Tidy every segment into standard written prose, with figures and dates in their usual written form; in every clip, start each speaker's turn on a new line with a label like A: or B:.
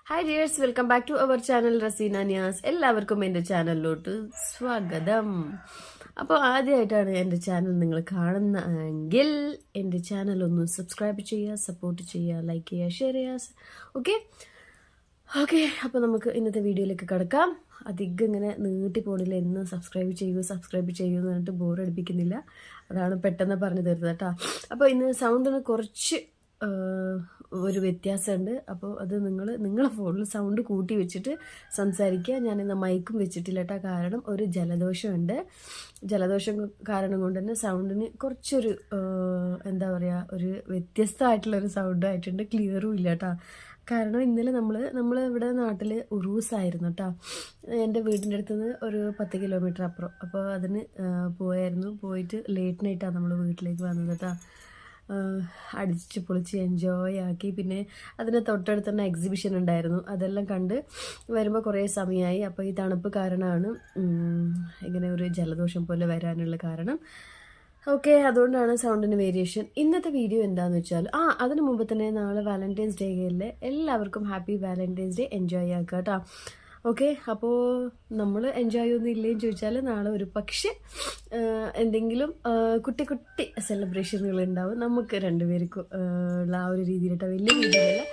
A: Hi dears, welcome back to our channel Raseena Niyas. എല്ലാവർക്കും എൻ്റെ ചാനലിലോട്ട് സ്വാഗതം. അപ്പോൾ ആദ്യമായിട്ടാണ് എൻ്റെ ചാനൽ നിങ്ങൾ കാണുന്നതെങ്കിൽ എൻ്റെ ചാനൽ ഒന്ന് സബ്സ്ക്രൈബ് ചെയ്യുക, സപ്പോർട്ട് ചെയ്യുക, ലൈക്ക് ചെയ്യുക, ഷെയർ ചെയ്യുക. ഓക്കെ. അപ്പോൾ നമുക്ക് ഇന്നത്തെ വീഡിയോയിലേക്ക് കിടക്കാം. അധികം ഇങ്ങനെ നീട്ടി പോണില്ല. എന്ന് സബ്സ്ക്രൈബ് ചെയ്യൂ എന്ന് പറഞ്ഞിട്ട് ബോറടിപ്പിക്കുന്നില്ല. അതാണ് പെട്ടെന്ന് പറഞ്ഞു തരുന്നത് കേട്ടോ. അപ്പോൾ ഇന്ന് സൗണ്ടിന് കുറച്ച് ഒരു വ്യത്യാസമുണ്ട്. അപ്പോൾ അത് നിങ്ങളെ ഫോണിൽ സൗണ്ട് കൂട്ടി വെച്ചിട്ട് സംസാരിക്കുക. ഞാനിന്ന് മൈക്കും വെച്ചിട്ടില്ല കേട്ടോ. കാരണം ഒരു ജലദോഷം കാരണം കൊണ്ട് തന്നെ സൗണ്ടിന് കുറച്ചൊരു എന്താ പറയുക, ഒരു വ്യത്യസ്തമായിട്ടുള്ളൊരു സൗണ്ട് ആയിട്ടുണ്ട്. ക്ലിയറും ഇല്ല കേട്ടോ. കാരണം ഇന്നലെ നമ്മൾ ഇവിടെ നാട്ടിൽ ഉറൂസായിരുന്നു കേട്ടോ. എൻ്റെ വീടിൻ്റെ അടുത്ത് നിന്ന് ഒരു 10 കിലോമീറ്റർ അപ്പുറം. അപ്പോൾ അതിന് പോയിട്ട് ലേറ്റ് നൈറ്റാണ് നമ്മൾ വീട്ടിലേക്ക് വന്നത് കേട്ടോ. അടിച്ച് പൊളിച്ച് എൻജോയ് ആക്കി. പിന്നെ അതിന് തൊട്ടടുത്ത് തന്നെ എക്സിബിഷൻ ഉണ്ടായിരുന്നു. അതെല്ലാം കണ്ട് വരുമ്പോൾ കുറേ സമയമായി. അപ്പോൾ ഈ തണുപ്പ് കാരണമാണ് ഇങ്ങനെ ഒരു ജലദോഷം പോലെ വരാനുള്ള കാരണം. ഓക്കെ, അതുകൊണ്ടാണ് സൗണ്ടിന് വേരിയേഷൻ. ഇന്നത്തെ വീഡിയോ എന്താണെന്ന് വെച്ചാൽ അതിന് മുമ്പ് തന്നെ നാളെ വാലന്റൈൻസ് ഡേ അല്ലേ. എല്ലാവർക്കും ഹാപ്പി വാലന്റൈൻസ് ഡേ. എൻജോയ് ആക്കുക കേട്ടോ. ഓക്കെ, അപ്പോൾ നമ്മൾ എൻജോയ് ഒന്നും ഇല്ലേന്ന് ചോദിച്ചാൽ നാളെ ഒരു പക്ഷേ എന്തെങ്കിലും കുട്ടി സെലിബ്രേഷനുകൾ ഉണ്ടാവും. നമുക്ക് രണ്ടുപേർക്കും ഉള്ള ആ ഒരു രീതിയിലിട്ട് വലിയ രീതിയിലല്ല,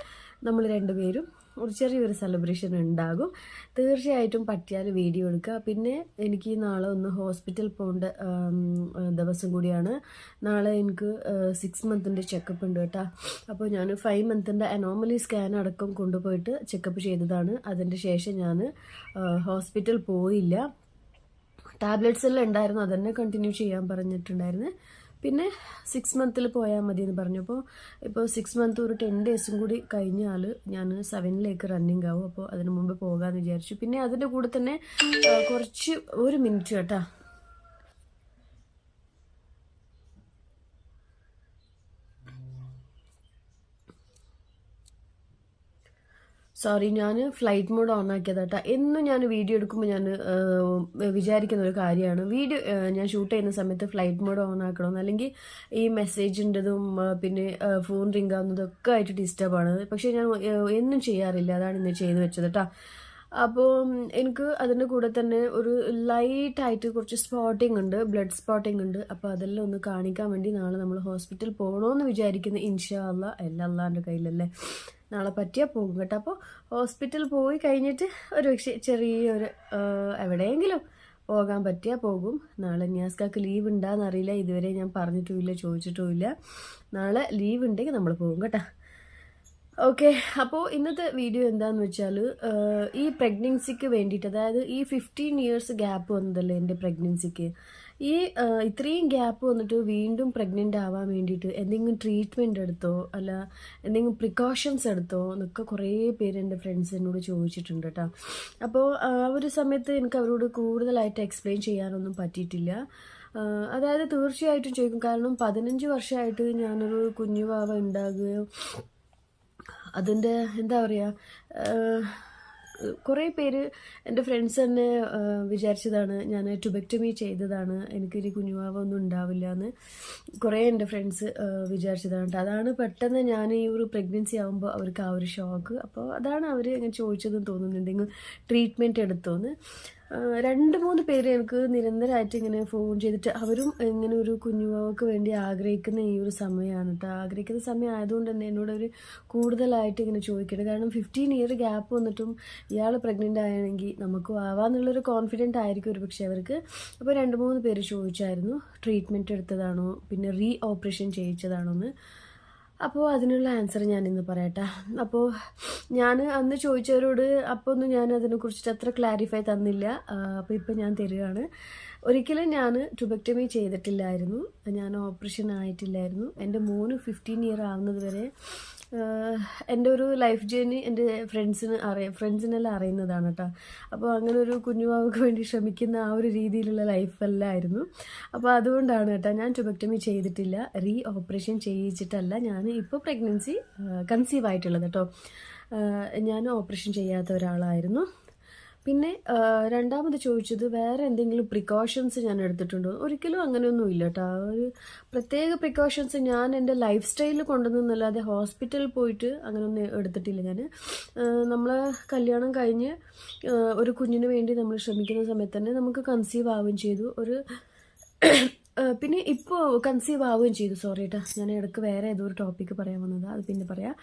A: നമ്മൾ രണ്ടുപേരും ഒരു ചെറിയൊരു സെലിബ്രേഷൻ ഉണ്ടാകും. തീർച്ചയായിട്ടും പറ്റിയാൽ വീഡിയോ എടുക്കുക. പിന്നെ എനിക്ക് നാളെ ഒന്ന് ഹോസ്പിറ്റൽ പോകേണ്ട ദിവസം കൂടിയാണ്. നാളെ എനിക്ക് 6 മന്തിൻ്റെ ചെക്കപ്പ് ഉണ്ട് കേട്ടോ. അപ്പോൾ ഞാൻ 5 മന്തിൻ്റെ അനോമലി സ്കാൻ അടക്കം കൊണ്ടുപോയിട്ട് ചെക്കപ്പ് ചെയ്തതാണ്. അതിൻ്റെ ശേഷം ഞാൻ ഹോസ്പിറ്റൽ പോയില്ല. ടാബ്ലറ്റ്സ് എല്ലാം ഉണ്ടായിരുന്നു, അതന്നെ കണ്ടിന്യൂ ചെയ്യാൻ പറഞ്ഞിട്ടുണ്ടായിരുന്നു. പിന്നെ 6 മന്തിൽ പോയാൽ മതി എന്ന് പറഞ്ഞപ്പോൾ ഇപ്പോൾ 6 മന്ത് ഒരു 10 ഡേയ്സും കൂടി കഴിഞ്ഞാൽ ഞാൻ 7ലേക്ക് റണ്ണിങ് ആവും. അപ്പോൾ അതിന് മുമ്പ് പോകാമെന്ന് വിചാരിച്ചു. പിന്നെ അതിൻ്റെ കൂടെ തന്നെ കുറച്ച് ഒരു മിനിറ്റ് കേട്ടോ. സോറി, ഞാൻ ഫ്ലൈറ്റ് മോഡ് ഓൺ ആക്കിയതാട്ടാ. എന്നും ഞാൻ വീഡിയോ എടുക്കുമ്പോൾ ഞാൻ വിചാരിക്കുന്ന ഒരു കാര്യമാണ്, വീഡിയോ ഞാൻ ഷൂട്ട് ചെയ്യുന്ന സമയത്ത് ഫ്ലൈറ്റ് മോഡ് ഓൺ ആക്കണമെന്ന്. അല്ലെങ്കിൽ ഈ മെസ്സേജിൻ്റെതും പിന്നെ ഫോൺ റിംഗ് ആവുന്നതൊക്കെ ആയിട്ട് ഡിസ്റ്റർബാണ്. പക്ഷേ ഞാൻ എന്നും ചെയ്യാറില്ല. അതാണ് ഇന്ന് ചെയ്ത് വെച്ചത് കേട്ടോ. അപ്പോൾ എനിക്ക് അതിൻ്റെ കൂടെ തന്നെ ഒരു ലൈറ്റായിട്ട് കുറച്ച് സ്പോട്ടിങ് ഉണ്ട്, ബ്ലഡ് സ്പോട്ടിങ് ഉണ്ട്. അപ്പോൾ അതെല്ലാം ഒന്ന് കാണിക്കാൻ വേണ്ടി നാളെ നമ്മൾ ഹോസ്പിറ്റൽ പോകണമെന്ന് വിചാരിക്കുന്നു. ഇൻഷാ അല്ലാ, എല്ലാം അള്ളാൻ്റെ കയ്യിലല്ലേ. നാളെ പറ്റിയാൽ പോകും കേട്ടോ. അപ്പോൾ ഹോസ്പിറ്റൽ പോയി കഴിഞ്ഞിട്ട് ഒരു പക്ഷേ ചെറിയൊരു എവിടെയെങ്കിലും പോകാൻ പറ്റിയാൽ പോകും. നാളെ നിയാസ്കാക്ക് ലീവ് ഉണ്ടാകുന്നറിയില്ല. ഇതുവരെ ഞാൻ പറഞ്ഞിട്ടുമില്ല, ചോദിച്ചിട്ടുമില്ല. നാളെ ലീവ് ഉണ്ടെങ്കിൽ നമ്മൾ പോകും കേട്ടോ. ഓക്കെ, അപ്പോൾ ഇന്നത്തെ വീഡിയോ എന്താണെന്ന് വെച്ചാൽ ഈ പ്രഗ്നൻസിക്ക് വേണ്ടിയിട്ട്, അതായത് ഈ 15 ഇയേഴ്സ് ഗ്യാപ്പ് വന്നതല്ലേ എൻ്റെ പ്രഗ്നൻസിക്ക്. ഈ ഇത്രയും ഗ്യാപ്പ് വന്നിട്ട് വീണ്ടും പ്രഗ്നൻ്റ് ആവാൻ വേണ്ടിയിട്ട് എന്തെങ്കിലും ട്രീറ്റ്മെൻറ്റ് എടുത്തോ, അല്ല എന്തെങ്കിലും പ്രിക്കോഷൻസ് എടുത്തോ എന്നൊക്കെ കുറേ പേര് എൻ്റെ ഫ്രണ്ട്സ് എന്നോട് ചോദിച്ചിട്ടുണ്ട് കേട്ടോ. അപ്പോൾ ആ ഒരു സമയത്ത് എനിക്ക് അവരോട് കൂടുതലായിട്ട് എക്സ്പ്ലെയിൻ ചെയ്യാനൊന്നും പറ്റിയിട്ടില്ല. അതായത് തീർച്ചയായിട്ടും ചോദിക്കും. കാരണം 15 വർഷമായിട്ട് ഞാനൊരു കുഞ്ഞുവാവ ഉണ്ടാകുകയോ അതിൻ്റെ എന്താ പറയുക, കുറേ പേര് എൻ്റെ ഫ്രണ്ട്സ് തന്നെ വിചാരിച്ചതാണ് ഞാൻ ട്യൂബെക്ടമി ചെയ്തതാണ്, എനിക്കൊരു കുഞ്ഞുവാവ ഒന്നും ഉണ്ടാവില്ല എന്ന് കുറേ എൻ്റെ ഫ്രണ്ട്സ് വിചാരിച്ചതാണ്. അതാണ് പെട്ടെന്ന് ഞാൻ ഈ ഒരു പ്രഗ്നൻസി ആകുമ്പോൾ അവർക്ക് ആ ഒരു ഷോക്ക്. അപ്പോൾ അതാണ് അവർ ഇങ്ങനെ ചോദിച്ചതെന്ന് തോന്നുന്നു, എന്തെങ്കിലും ട്രീറ്റ്മെൻറ്റ് എടുത്തോന്ന്. 2-3 പേര് എനിക്ക് നിരന്തരമായിട്ട് ഇങ്ങനെ ഫോൺ ചെയ്തിട്ട് അവരും ഇങ്ങനെ ഒരു കുഞ്ഞുവാവക്ക് വേണ്ടി ആഗ്രഹിക്കുന്ന ഈ ഒരു സമയമാണ് കേട്ടോ. ആഗ്രഹിക്കുന്ന സമയം ആയതുകൊണ്ട് തന്നെ എന്നോട് അവർ കൂടുതലായിട്ട് ഇങ്ങനെ ചോദിക്കരുത്. കാരണം 15 ഇയർ ഗ്യാപ്പ് വന്നിട്ടും ഇയാൾ പ്രഗ്നൻ്റ് ആണെങ്കിൽ നമുക്ക് ആവാന്നുള്ളൊരു കോൺഫിഡൻറ്റ് ആയിരിക്കും ഒരു പക്ഷേ അവർക്ക്. അപ്പോൾ 2-3 പേര് ചോദിച്ചായിരുന്നു ട്രീറ്റ്മെൻറ്റ് എടുത്തതാണോ, പിന്നെ റീ ഓപ്പറേഷൻ ചെയ്യിച്ചതാണോ എന്ന്. അപ്പോൾ അതിനുള്ള ആൻസർ ഞാൻ ഇന്ന് പറയട്ടെ. അപ്പോൾ ഞാൻ അന്ന് ചോദിച്ചവരോട് അപ്പോൾ ഒന്നും ഞാൻ അതിനെക്കുറിച്ചിട്ട് അത്ര ക്ലാരിഫൈ തന്നില്ല. അപ്പോൾ ഇപ്പം ഞാൻ തരികയാണ്. ഒരിക്കലും ഞാൻ ട്യൂബെക്ടമി ചെയ്തിട്ടില്ലായിരുന്നു, ഞാൻ ഓപ്പറേഷൻ ആയിട്ടില്ലായിരുന്നു. എൻ്റെ മോന് 15 ഇയർ ആവുന്നത് വരെ എൻ്റെ ഒരു ലൈഫ് ജേർണി എൻ്റെ ഫ്രണ്ട്സിനെല്ലാം അറിയുന്നതാണ് കേട്ടോ. അപ്പോൾ അങ്ങനെ ഒരു കുഞ്ഞുവാവക്ക് വേണ്ടി ശ്രമിക്കുന്ന ആ ഒരു രീതിയിലുള്ള ലൈഫല്ലായിരുന്നു. അപ്പോൾ അതുകൊണ്ടാണ് കേട്ടോ ഞാൻ ട്യൂബെക്ടമി ചെയ്തിട്ടില്ല, റീ ഓപ്പറേഷൻ ചെയ്യിച്ചിട്ടല്ല ഞാൻ ഇപ്പോൾ കൺസീവ് ആയിട്ടുള്ളത് കേട്ടോ. ഞാൻ ഓപ്പറേഷൻ ചെയ്യാത്ത ഒരാളായിരുന്നു. പിന്നെ രണ്ടാമത് ചോദിച്ചത് വേറെ എന്തെങ്കിലും പ്രിക്കോഷൻസ് ഞാൻ എടുത്തിട്ടുണ്ടോ? ഒരിക്കലും അങ്ങനെയൊന്നും ഇല്ല കേട്ടോ. ഒരു പ്രത്യേക പ്രിക്കോഷൻസ് ഞാൻ എൻ്റെ ലൈഫ് സ്റ്റൈലിൽ കൊണ്ടുവന്നല്ലാതെ ഹോസ്പിറ്റലിൽ പോയിട്ട് അങ്ങനെയൊന്നും എടുത്തിട്ടില്ല ഞാൻ. നമ്മൾ കല്യാണം കഴിഞ്ഞ് ഒരു കുഞ്ഞിന് വേണ്ടി നമ്മൾ ശ്രമിക്കുന്ന സമയത്ത് തന്നെ നമുക്ക് കൺസീവ് ആവുകയും ചെയ്തു. പിന്നെ ഇപ്പോൾ കൺസീവ് ആവുകയും ചെയ്തു. സോറി കേട്ടോ, ഞാൻ ഇടയ്ക്ക് വേറെ ഏതോ ഒരു ടോപ്പിക്ക് പറയാൻ വന്നത്, അത് പിന്നെ പറയാം.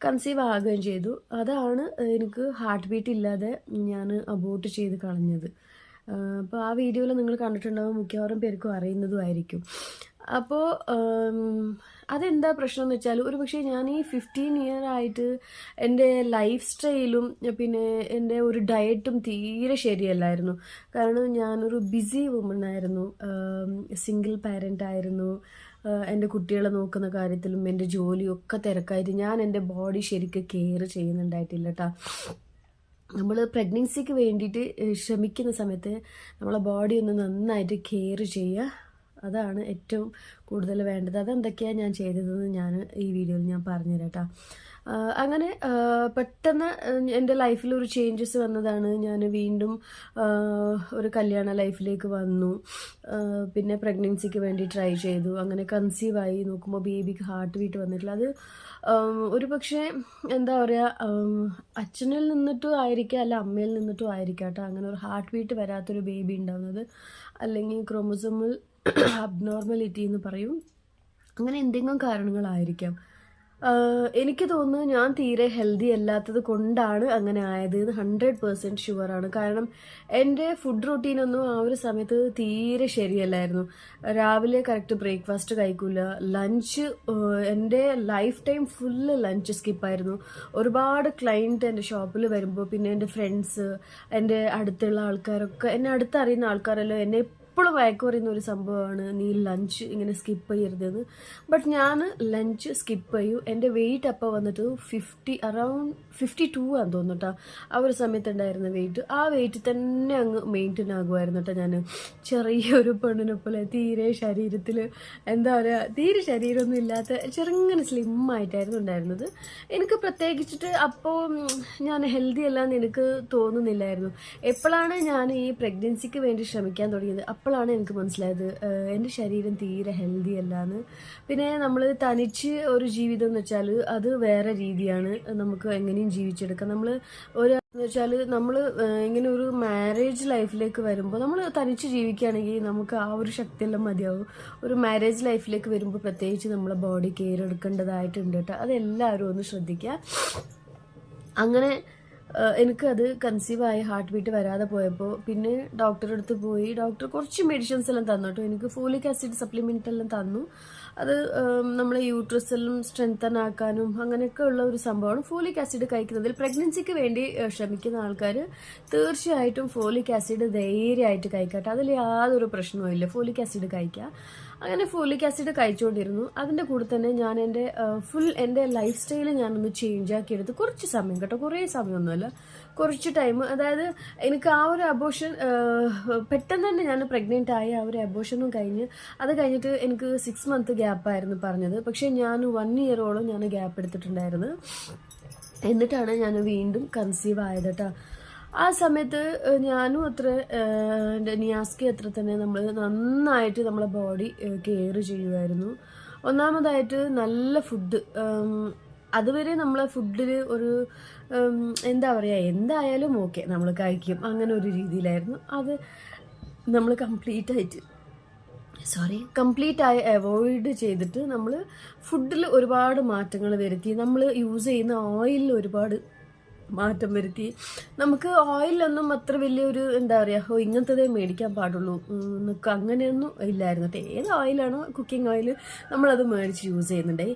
A: കൺസീവ് ആകുകയും ചെയ്തു. അതാണ് എനിക്ക് ഹാർട്ട് ബീറ്റ് ഇല്ലാതെ ഞാൻ അബോർട്ട് ചെയ്ത് കളഞ്ഞത്. അപ്പോൾ ആ വീഡിയോയിൽ നിങ്ങൾ കണ്ടിട്ടുണ്ടാവും, മിക്കവാറും പേർക്കും അറിയുന്നതുമായിരിക്കും. അപ്പോൾ അതെന്താ പ്രശ്നം എന്ന് വെച്ചാൽ, ഒരു പക്ഷേ ഞാൻ ഈ 15 ഇയർ ആയിട്ട് എൻ്റെ ലൈഫ് സ്റ്റൈലും പിന്നെ എൻ്റെ ഒരു ഡയറ്റും തീരെ ശരിയല്ലായിരുന്നു. കാരണം ഞാനൊരു ബിസി വുമൺ ആയിരുന്നു, സിംഗിൾ പാരൻ്റ് ആയിരുന്നു. എൻ്റെ കുട്ടികളെ നോക്കുന്ന കാര്യത്തിലും എൻ്റെ ജോലിയും ഒക്കെ തിരക്കായിട്ട് ഞാൻ എൻ്റെ ബോഡി ശരിക്കും കെയർ ചെയ്യുന്നുണ്ടായിട്ടില്ല കേട്ടോ. നമ്മൾ പ്രഗ്നൻസിക്ക് വേണ്ടിയിട്ട് ശ്രമിക്കുന്ന സമയത്ത് നമ്മളെ ബോഡി ഒന്ന് നന്നായിട്ട് കെയർ ചെയ്യുക. അതാണ് ഏറ്റവും കൂടുതൽ വേണ്ടത്. അതെന്തൊക്കെയാണ് ഞാൻ ചെയ്തതെന്ന് ഞാൻ ഈ വീഡിയോയിൽ ഞാൻ പറഞ്ഞുതരാം കേട്ടോ. അങ്ങനെ പെട്ടെന്ന് എൻ്റെ ലൈഫിൽ ഒരു ചേഞ്ചസ് വന്നതാണ്. ഞാൻ വീണ്ടും ഒരു കല്യാണ ലൈഫിലേക്ക് വന്നു. പിന്നെ പ്രഗ്നൻസിക്ക് വേണ്ടി ട്രൈ ചെയ്തു. അങ്ങനെ കൺസീവായി നോക്കുമ്പോൾ ബേബിക്ക് ഹാർട്ട് ബീറ്റ് വന്നിട്ടില്ല. അത് ഒരു പക്ഷേ എന്താ പറയുക, അച്ഛനിൽ നിന്നിട്ടും ആയിരിക്കാം, അല്ല അമ്മയിൽ നിന്നിട്ടും ആയിരിക്കാം കേട്ടോ അങ്ങനെ ഒരു ഹാർട്ട് ബീറ്റ് വരാത്തൊരു ബേബി ഉണ്ടാകുന്നത്. അല്ലെങ്കിൽ ക്രോമോസോമൽ അബ്നോർമലിറ്റി എന്ന് പറയും. അങ്ങനെ എന്തെങ്കിലും കാരണങ്ങളായിരിക്കാം. എനിക്ക് തോന്നുന്നു ഞാൻ തീരെ ഹെൽത്തി അല്ലാത്തത് കൊണ്ടാണ് അങ്ങനെ ആയത് എന്ന് 100% ഷുവറാണ്. കാരണം എൻ്റെ ഫുഡ് റൊട്ടീനൊന്നും ആ ഒരു സമയത്ത് തീരെ ശരിയല്ലായിരുന്നു. രാവിലെ കറക്റ്റ് ബ്രേക്ക്ഫാസ്റ്റ് കഴിക്കില്ല. ലഞ്ച് എൻ്റെ ലൈഫ് ടൈം ഫുള്ള് ലഞ്ച് സ്കിപ്പായിരുന്നു. ഒരുപാട് ക്ലയൻറ്റ് എൻ്റെ ഷോപ്പിൽ വരുമ്പോൾ, പിന്നെ എൻ്റെ ഫ്രണ്ട്സ്, എൻ്റെ അടുത്തുള്ള ആൾക്കാരൊക്കെ, എന്നെ അടുത്തറിയുന്ന ആൾക്കാരെല്ലാം എന്നെ എപ്പോഴും വഴക്ക് പറയുന്ന ഒരു സംഭവമാണ്, നീ ലഞ്ച് ഇങ്ങനെ സ്കിപ്പ് ചെയ്യരുതെന്ന്. ബട്ട് ഞാൻ ലഞ്ച് സ്കിപ്പ് ചെയ്യും. എൻ്റെ വെയിറ്റ് അപ്പോൾ വന്നിട്ട് അറൗണ്ട് 52 ആണെന്ന് തോന്നുന്നു കേട്ടോ. ആ ഒരു സമയത്ത് ഉണ്ടായിരുന്ന വെയിറ്റ്, ആ വെയിറ്റ് തന്നെ അങ്ങ് മെയിൻറ്റെയിൻ ആകുമായിരുന്നു കേട്ടോ. ഞാൻ ചെറിയൊരു പെണ്ണിനെ പോലെ തീരെ ശരീരത്തിൽ എന്താ പറയുക, തീരെ ശരീരമൊന്നും ഇല്ലാത്ത ചെറുങ്ങനെ സ്ലിം ആയിട്ടായിരുന്നു ഉണ്ടായിരുന്നത്. എനിക്ക് പ്രത്യേകിച്ചിട്ട് അപ്പോൾ ഞാൻ ഹെൽത്തി അല്ലാന്ന് എനിക്ക് തോന്നുന്നില്ലായിരുന്നു. എപ്പോഴാണ് ഞാൻ ഈ പ്രഗ്നൻസിക്ക് വേണ്ടി ശ്രമിക്കാൻ തുടങ്ങിയത്, അപ്പോഴാണ് എനിക്ക് മനസ്സിലായത് എൻ്റെ ശരീരം തീരെ ഹെൽത്തി അല്ലാന്ന്. പിന്നെ നമ്മൾ തനിച്ച് ഒരു ജീവിതം എന്ന് വെച്ചാൽ അത് വേറെ രീതിയാണ്. നമുക്ക് എങ്ങനെയും ജീവിച്ചെടുക്കാം. നമ്മൾ എന്ന് വെച്ചാൽ നമ്മൾ ഇങ്ങനെ ഒരു മാരേജ് ലൈഫിലേക്ക് വരുമ്പോൾ, നമ്മൾ തനിച്ച് ജീവിക്കുകയാണെങ്കിൽ നമുക്ക് ആ ഒരു ശക്തിയെല്ലാം മതിയാവും. ഒരു മാരേജ് ലൈഫിലേക്ക് വരുമ്പോൾ പ്രത്യേകിച്ച് നമ്മളെ ബോഡി കെയർ എടുക്കേണ്ടതായിട്ടുണ്ട് കേട്ടോ. അതെല്ലാവരും ഒന്ന് ശ്രദ്ധിക്കുക. അങ്ങനെ എനിക്കത് കൺസീവായി ഹാർട്ട് ബീറ്റ് വരാതെ പോയപ്പോൾ പിന്നെ ഡോക്ടറെ അടുത്ത് പോയി. ഡോക്ടർ കുറച്ച് മെഡിസിൻസ് എല്ലാം തന്നു കേട്ടോ. എനിക്ക് ഫോളിക് ആസിഡ് സപ്ലിമെൻ്റ് എല്ലാം തന്നു. അത് നമ്മളെ യൂട്രസ് എല്ലാം സ്ട്രെങ്തൻ ആക്കാനും അങ്ങനെയൊക്കെ ഉള്ള ഒരു സംഭവമാണ്. ഫോളിക് ആസിഡ് കഴിക്കുന്നതിൽ പ്രഗ്നൻസിക്ക് വേണ്ടി ശ്രമിക്കുന്ന ആൾക്കാർ തീർച്ചയായിട്ടും ഫോളിക് ആസിഡ് ധൈര്യമായിട്ട് കഴിക്കട്ടെ. അതിൽ യാതൊരു പ്രശ്നവും ഇല്ല. ഫോളിക് ആസിഡ് കഴിക്കുക. അങ്ങനെ ഫോളിക് ആസിഡ് കഴിച്ചുകൊണ്ടിരുന്നു. അതിൻ്റെ കൂടെ തന്നെ ഞാൻ എൻ്റെ ലൈഫ് സ്റ്റൈൽ ഞാനൊന്ന് ചേഞ്ച് ആക്കിയെടുത്ത്. കുറച്ച് സമയം കേട്ടോ, കുറേ സമയമൊന്നുമല്ല, കുറച്ച് ടൈം. അതായത് എനിക്ക് ആ ഒരു അബോർഷൻ പെട്ടെന്ന് തന്നെ ഞാൻ പ്രഗ്നൻ്റ് ആയി. ആ ഒരു അബോർഷനും കഴിഞ്ഞ് അത് കഴിഞ്ഞിട്ട് എനിക്ക് 6 മന്ത് ഗ്യാപ്പായിരുന്നു പറഞ്ഞത്. പക്ഷേ ഞാൻ 1 ഇയറോളം ഞാൻ ഗ്യാപ്പ് എടുത്തിട്ടുണ്ടായിരുന്നു. എന്നിട്ടാണ് ഞാൻ വീണ്ടും കൺസീവ് ആയത് കേട്ടോ. ആ സമയത്ത് ഞാനും നിയാസ്കി അത്ര തന്നെ നമ്മൾ നന്നായിട്ട് നമ്മളെ ബോഡി കെയർ ചെയ്യുമായിരുന്നു. ഒന്നാമതായിട്ട് നല്ല ഫുഡ്. അതുവരെ നമ്മളെ ഫുഡിൽ ഒരു എന്താ പറയുക, എന്തായാലും ഓക്കെ നമ്മൾ കഴിക്കും, അങ്ങനെ ഒരു രീതിയിലായിരുന്നു. അത് നമ്മൾ കംപ്ലീറ്റ് ആയി അവോയ്ഡ് ചെയ്തിട്ട് നമ്മൾ ഫുഡിൽ ഒരുപാട് മാറ്റങ്ങൾ വരുത്തി. നമ്മൾ യൂസ് ചെയ്യുന്ന ഓയിലിൽ ഒരുപാട് മാറ്റം വരുത്തി. നമുക്ക് ഓയിലൊന്നും അത്ര വലിയൊരു എന്താ പറയുക, ഇങ്ങനത്തതേ മേടിക്കാൻ പാടുള്ളൂ എന്നൊക്കെ അങ്ങനെയൊന്നും ഇല്ലായിരുന്നു. ഏത് ഓയിലാണോ കുക്കിംഗ് ഓയിൽ നമ്മളത് മേടിച്ച് യൂസ് ചെയ്യുന്നുണ്ടേ.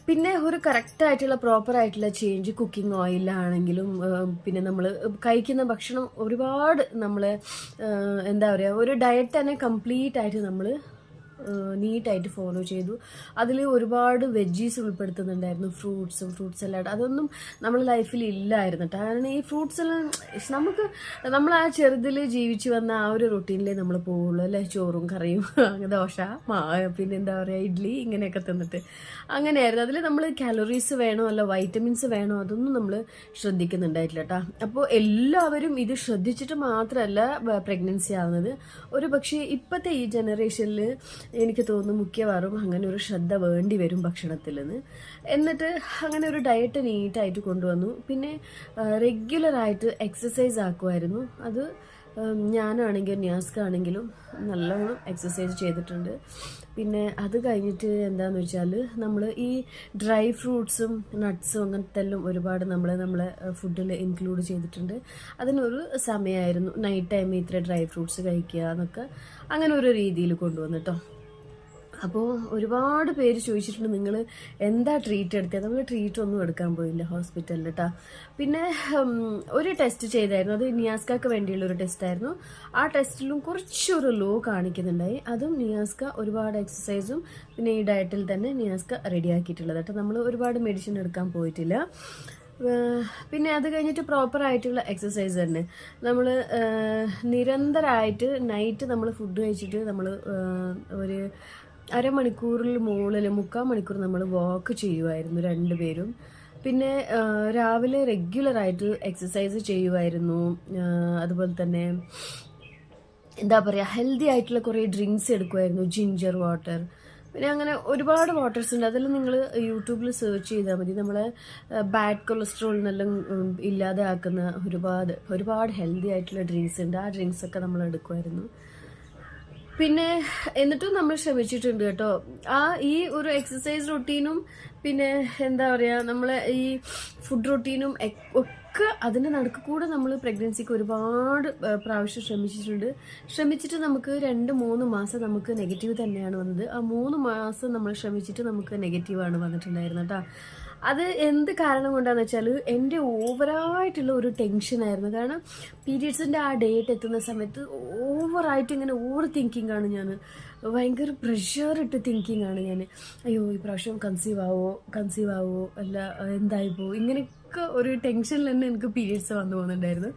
A: പിന്നെ ഒരു കറക്റ്റായിട്ടുള്ള പ്രോപ്പറായിട്ടുള്ള ചേഞ്ച് കുക്കിംഗ് ഓയിലാണെങ്കിലും പിന്നെ നമ്മൾ കഴിക്കുന്ന ഭക്ഷണം ഒരുപാട് നമ്മൾ എന്താ പറയുക, ഒരു ഡയറ്റ് തന്നെ കംപ്ലീറ്റ് ആയിട്ട് നമ്മൾ നീറ്റായിട്ട് ഫോളോ ചെയ്തു. അതിൽ ഒരുപാട് വെജീസ് ഉൾപ്പെടുത്തുന്നുണ്ടായിരുന്നു, ഫ്രൂട്ട്സ് സലാഡ്. അതൊന്നും നമ്മുടെ ലൈഫിൽ ഇല്ലായിരുന്നു കേട്ടോ. കാരണം ഈ ഫ്രൂട്ട്സ് എല്ലാം നമ്മൾ ആ ചെറുതിൽ ജീവിച്ചു വന്ന ആ ഒരു റൊട്ടീനിലേ നമ്മൾ പോവുള്ളൂ അല്ലേ. ചോറും കറിയും ദോശ പിന്നെ എന്താ പറയുക ഇഡ്ഡലി ഇങ്ങനെയൊക്കെ തിന്നിട്ട് അങ്ങനെയായിരുന്നു. അതിൽ നമ്മൾ കാലറീസ് വേണോ അല്ല വൈറ്റമിൻസ് വേണോ അതൊന്നും നമ്മൾ ശ്രദ്ധിക്കുന്നുണ്ടായിട്ടില്ല കേട്ടോ. അപ്പോൾ എല്ലാവരും ഇത് ശ്രദ്ധിച്ചിട്ട് മാത്രമല്ല പ്രഗ്നൻസി ആവുന്നത്. ഒരു പക്ഷേ ഇപ്പോഴത്തെ ഈ ജനറേഷനിൽ എനിക്ക് തോന്നുന്നു മിക്കവാറും അങ്ങനെ ഒരു ശ്രദ്ധ വേണ്ടി വരും ഭക്ഷണത്തിൽ നിന്ന്. എന്നിട്ട് അങ്ങനെ ഒരു ഡയറ്റ് നീറ്റായിട്ട് കൊണ്ടുവന്നു. പിന്നെ റെഗുലറായിട്ട് എക്സസൈസ് ആക്കുമായിരുന്നു. അത് ഞാനാണെങ്കിലും നിയാസ്കാണെങ്കിലും നല്ലോണം എക്സസൈസ് ചെയ്തിട്ടുണ്ട്. പിന്നെ അത് കഴിഞ്ഞിട്ട് എന്താണെന്ന് വെച്ചാൽ നമ്മൾ ഈ ഡ്രൈ ഫ്രൂട്ട്സും നട്ട്സും അങ്ങനത്തെ എല്ലാം ഒരുപാട് നമ്മളെ ഫുഡിൽ ഇൻക്ലൂഡ് ചെയ്തിട്ടുണ്ട്. അതിനൊരു സമയമായിരുന്നു നൈറ്റ് ടൈം ഇത്ര ഡ്രൈ ഫ്രൂട്ട്സ് കഴിക്കുക എന്നൊക്കെ അങ്ങനെ ഒരു രീതിയിൽ കൊണ്ടുവന്നു കേട്ടോ. അപ്പോൾ ഒരുപാട് പേര് ചോദിച്ചിട്ടുണ്ട് നിങ്ങൾ എന്താ ട്രീറ്റ് എടുത്തത്. നമ്മൾ ട്രീറ്റ് ഒന്നും എടുക്കാൻ പോയില്ല ഹോസ്പിറ്റലിൽ കേട്ടോ. പിന്നെ ഒരു ടെസ്റ്റ് ചെയ്തായിരുന്നു, അത് നിയാസ്കക്ക് വേണ്ടിയുള്ളൊരു ടെസ്റ്റായിരുന്നു. ആ ടെസ്റ്റിലും കുറച്ചൊരു ലോ കാണിക്കുന്നുണ്ടായി. അതും നിയാസ്ക ഒരുപാട് എക്സസൈസും പിന്നെ ഈ ഡയറ്റിൽ തന്നെ നിയാസ്ക റെഡിയാക്കിയിട്ടുള്ളത് കേട്ടോ. നമ്മൾ ഒരുപാട് മെഡിസിൻ എടുക്കാൻ പോയിട്ടില്ല. പിന്നെ അത് കഴിഞ്ഞിട്ട് പ്രോപ്പറായിട്ടുള്ള എക്സസൈസ് തന്നെ നമ്മൾ നിരന്തരമായിട്ട് നൈറ്റ് നമ്മൾ ഫുഡ് കഴിച്ചിട്ട് നമ്മൾ ഒരു അരമണിക്കൂറിൽ മുകളിൽ 3/4 മണിക്കൂർ നമ്മൾ വാക്ക് ചെയ്യുമായിരുന്നു രണ്ടുപേരും. പിന്നെ രാവിലെ റെഗുലറായിട്ട് എക്സസൈസ് ചെയ്യുമായിരുന്നു. അതുപോലെ തന്നെ എന്താ പറയുക ഹെൽത്തി ആയിട്ടുള്ള കുറേ ഡ്രിങ്ക്സ് എടുക്കുമായിരുന്നു, ജിഞ്ചർ വാട്ടർ. പിന്നെ അങ്ങനെ ഒരുപാട് വാട്ടേഴ്സ് ഉണ്ട്. അതെല്ലാം നിങ്ങൾ യൂട്യൂബിൽ സെർച്ച് ചെയ്താൽ മതി. നമ്മളെ ബാഡ് കൊളസ്ട്രോളിനെല്ലാം ഇല്ലാതെ ആക്കുന്ന ഒരുപാട് ഹെൽത്തി ആയിട്ടുള്ള ഡ്രിങ്ക്സ് ഉണ്ട്. ആ ഡ്രിങ്ക്സൊക്കെ നമ്മൾ എടുക്കുമായിരുന്നു. പിന്നെ എന്നിട്ടും നമ്മൾ ശ്രമിച്ചിട്ടുണ്ട് കേട്ടോ. ഈ ഒരു എക്സസൈസ് റൊട്ടീനും പിന്നെ എന്താ പറയുക നമ്മളെ ഈ ഫുഡ് റൊട്ടീനും ഒക്കെ അതിൻ്റെ നടുക്ക് കൂടെ നമ്മൾ പ്രഗ്നൻസിക്ക് ഒരുപാട് പ്രാവശ്യം ശ്രമിച്ചിട്ട് നമുക്ക് 2-3 മാസം നമുക്ക് നെഗറ്റീവ് തന്നെയാണ് വന്നത്. ആ 3 മാസം നമ്മൾ ശ്രമിച്ചിട്ട് നമുക്ക് നെഗറ്റീവാണ് വന്നിട്ടുണ്ടായിരുന്നത് കേട്ടോ. അത് എന്ത് കാരണം കൊണ്ടാന്ന് വെച്ചാൽ എൻ്റെ ഓവറായിട്ടുള്ള ഒരു ടെൻഷനായിരുന്നു. കാരണം പീരിയഡ്സിൻ്റെ ആ ഡേറ്റ് എത്തുന്ന സമയത്ത് ഓവറായിട്ട് ഇങ്ങനെ ഓവർ തിങ്കിങ് ആണ് ഞാൻ. ഭയങ്കര പ്രഷറിട്ട് തിങ്കിങ് ആണ് ഞാൻ. അയ്യോ ഈ പ്രാവശ്യം കൺസീവ് ആവോ അല്ല എന്തായിപ്പോ ഇങ്ങനെയൊക്കെ ഒരു ടെൻഷനിൽ തന്നെ എനിക്ക് പീരിയഡ്സ് വന്നു പോകുന്നുണ്ടായിരുന്നു.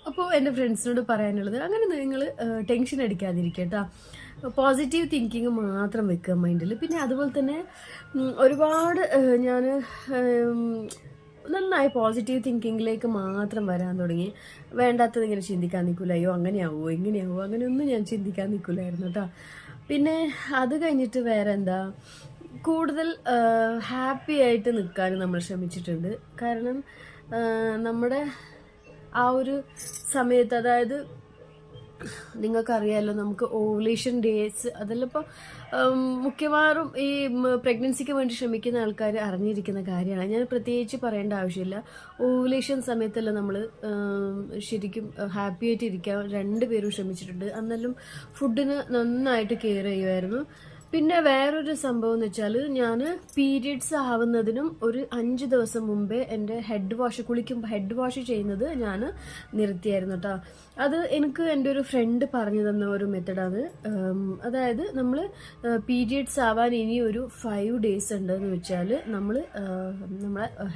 A: അപ്പോൾ എൻ്റെ ഫ്രണ്ട്സിനോട് പറയാനുള്ളത് അങ്ങനെ നിങ്ങൾ ടെൻഷൻ അടിക്കാതിരിക്കുക കേട്ടോ. പോസിറ്റീവ് തിങ്കിങ് മാത്രം വെക്കുക മൈൻഡിൽ. പിന്നെ അതുപോലെ തന്നെ ഒരുപാട് ഞാൻ നന്നായി പോസിറ്റീവ് തിങ്കിങ്ങിലേക്ക് മാത്രം വരാൻ തുടങ്ങി. വേണ്ടാത്തത് ഇങ്ങനെ ചിന്തിക്കാൻ നിൽക്കില്ല. അയ്യോ അങ്ങനെയാവോ ഇങ്ങനെയാവോ അങ്ങനെയൊന്നും ഞാൻ ചിന്തിക്കാൻ നിൽക്കില്ലായിരുന്നു കേട്ടോ. പിന്നെ അത് കഴിഞ്ഞിട്ട് വേറെ എന്താ കൂടുതൽ ഹാപ്പി ആയിട്ട് നിൽക്കാൻ നമ്മൾ ശ്രമിച്ചിട്ടുണ്ട്. കാരണം നമ്മുടെ ആ ഒരു സമയത്ത് അതായത് നിങ്ങൾക്കറിയാമല്ലോ നമുക്ക് ഓവുലേഷൻ ഡേയ്സ് അതെല്ലാം ഇപ്പോൾ മിക്കവാറും ഈ പ്രഗ്നൻസിക്ക് വേണ്ടി ശ്രമിക്കുന്ന ആൾക്കാർ അറിഞ്ഞിരിക്കുന്ന കാര്യമാണ്. ഞാൻ പ്രത്യേകിച്ച് പറയേണ്ട ആവശ്യമില്ല. ഓവുലേഷൻ സമയത്തെല്ലാം നമ്മൾ ശരിക്കും ഹാപ്പി ആയിട്ട് ഇരിക്കാൻ 2 പേരും ശ്രമിച്ചിട്ടുണ്ട്. അന്നെല്ലാം ഫുഡിന് നന്നായിട്ട് കെയർ ചെയ്യുമായിരുന്നു. പിന്നെ വേറൊരു സംഭവം എന്ന് വെച്ചാൽ ഞാൻ പീരിയഡ്സ് ആവുന്നതിനും ഒരു 5 ദിവസം മുമ്പേ എൻ്റെ കുളിക്കുമ്പോൾ ഹെഡ് വാഷ് ചെയ്യുന്നത് ഞാൻ നിർത്തിയായിരുന്നു കേട്ടോ. അത് എനിക്ക് എൻ്റെ ഒരു ഫ്രണ്ട് പറഞ്ഞു തന്ന ഒരു മെത്തഡാണ്. അതായത് നമ്മൾ പീരിയഡ്സ് ആവാൻ ഇനി ഒരു 5 ഡേയ്സ് ഉണ്ടെന്ന് വെച്ചാൽ നമ്മളെ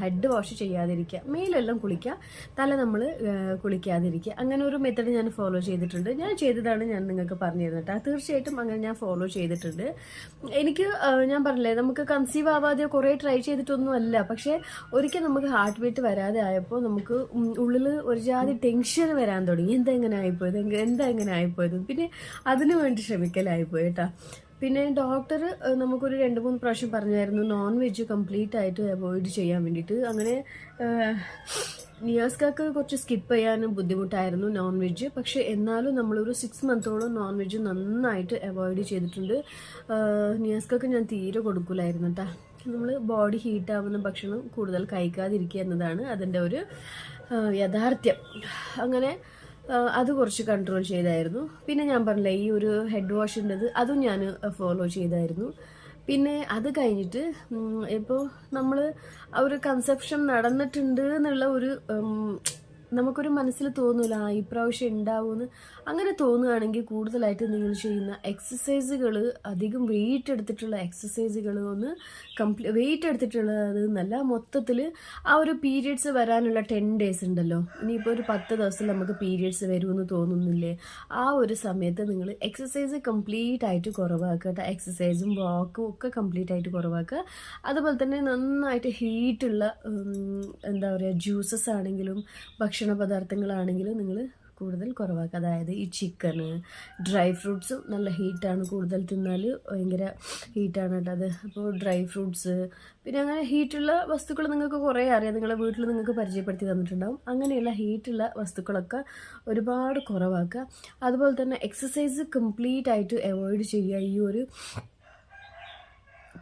A: ഹെഡ് വാഷ് ചെയ്യാതിരിക്കുക, മേലെല്ലാം കുളിക്കുക, തല നമ്മൾ കുളിക്കാതിരിക്കുക. അങ്ങനെ ഒരു മെത്തഡ് ഞാൻ ഫോളോ ചെയ്തിട്ടുണ്ട്. ഞാൻ ചെയ്തതാണ് ഞാൻ നിങ്ങൾക്ക് പറഞ്ഞു തരുന്നത് കേട്ടോ. തീർച്ചയായിട്ടും അങ്ങനെ ഞാൻ ഫോളോ ചെയ്തിട്ടുണ്ട്. എനിക്ക് ഞാൻ പറഞ്ഞില്ലേ നമുക്ക് കൺസീവ് ആവാതെ കുറേ ട്രൈ ചെയ്തിട്ടൊന്നും അല്ല. പക്ഷേ ഒരിക്കൽ നമുക്ക് ഹാർട്ട് ബീറ്റ് വരാതെ ആയപ്പോൾ നമുക്ക് ഉള്ളിൽ ഒരു ജാതി ടെൻഷൻ വരാൻ തുടങ്ങി. എന്താ ഇങ്ങനെ ആയിപ്പോയത് പിന്നെ അതിനു വേണ്ടി ശ്രമിക്കലായിപ്പോയി കേട്ടോ. പിന്നെ ഡോക്ടർ നമുക്കൊരു 2-3 പ്രാവശ്യം പറഞ്ഞായിരുന്നു നോൺ വെജ് കംപ്ലീറ്റ് ആയിട്ട് അവോയ്ഡ് ചെയ്യാൻ വേണ്ടിയിട്ട്. അങ്ങനെ നിയാസ്കക്ക് കുറച്ച് സ്കിപ്പ് ചെയ്യാനും ബുദ്ധിമുട്ടായിരുന്നു നോൺ വെജ്. പക്ഷേ എന്നാലും നമ്മളൊരു 6 മന്തോളം നോൺ വെജ് നന്നായിട്ട് അവോയ്ഡ് ചെയ്തിട്ടുണ്ട്. നിയാസ്കക്ക് ഞാൻ തീരെ കൊടുക്കില്ലായിരുന്നു കേട്ടോ. നമ്മൾ ബോഡി ഹീറ്റാവുന്ന ഭക്ഷണം കൂടുതൽ കഴിക്കാതിരിക്കുക എന്നതാണ് അതിൻ്റെ ഒരു യാഥാർത്ഥ്യം. അങ്ങനെ അത് കുറച്ച് കൺട്രോൾ ചെയ്തായിരുന്നു. പിന്നെ ഞാൻ പറഞ്ഞില്ലേ ഈ ഒരു ഹെഡ് വാഷിൻ്റെത് അതും ഞാൻ ഫോളോ ചെയ്തായിരുന്നു. പിന്നെ അത് കഴിഞ്ഞിട്ട് ഇപ്പോൾ നമ്മൾ ആ ഒരു കൺസെപ്ഷൻ നടന്നിട്ടുണ്ട് എന്നുള്ള നമുക്കൊരു മനസ്സിൽ തോന്നൂല ഇപ്രാവശ്യം ഉണ്ടാവുമെന്ന്. അങ്ങനെ തോന്നുകയാണെങ്കിൽ കൂടുതലായിട്ട് നിങ്ങൾ ചെയ്യുന്ന എക്സസൈസുകൾ അധികം വെയിറ്റ് എടുത്തിട്ടുള്ള എക്സസൈസുകൾ ഒന്ന് വെയിറ്റ് എടുത്തിട്ടുള്ളത് എന്നല്ല, മൊത്തത്തിൽ ആ ഒരു പീരിയഡ്സ് വരാനുള്ള 10 ഡേയ്സ് ഉണ്ടല്ലോ, ഇനിയിപ്പോൾ ഒരു 10 ദിവസം നമുക്ക് പീരിയഡ്സ് വരുമെന്ന് തോന്നുന്നില്ലേ, ആ ഒരു സമയത്ത് നിങ്ങൾ എക്സസൈസ് കംപ്ലീറ്റ് ആയിട്ട് കുറവാക്കുക കേട്ടോ. എക്സസൈസും വാക്കും ഒക്കെ കംപ്ലീറ്റ് ആയിട്ട് കുറവാക്കുക. അതുപോലെ തന്നെ നന്നായിട്ട് ഹീറ്റുള്ള എന്താ പറയുക ജ്യൂസസ് ആണെങ്കിലും ഭക്ഷണ പദാർത്ഥങ്ങളാണെങ്കിലും നിങ്ങൾ കൂടുതൽ കുറവാക്കുക. അതായത് ഈ ചിക്കന്, ഡ്രൈ ഫ്രൂട്ട്സും നല്ല ഹീറ്റാണ്, കൂടുതൽ തിന്നാൽ ഭയങ്കര ഹീറ്റാണ് കേട്ടോ അത്. അപ്പോൾ ഡ്രൈ ഫ്രൂട്ട്സ്, പിന്നെ അങ്ങനെ ഹീറ്റുള്ള വസ്തുക്കൾ നിങ്ങൾക്ക് കുറേ അറിയാം, നിങ്ങളുടെ വീട്ടിൽ നിങ്ങൾക്ക് പരിചയപ്പെടുത്തി തന്നിട്ടുണ്ടാവും. അങ്ങനെയുള്ള ഹീറ്റുള്ള വസ്തുക്കളൊക്കെ ഒരുപാട് കുറവാക്കുക. അതുപോലെ തന്നെ എക്സസൈസ് കംപ്ലീറ്റ് ആയിട്ട് അവോയ്ഡ് ചെയ്യുക ഈ ഒരു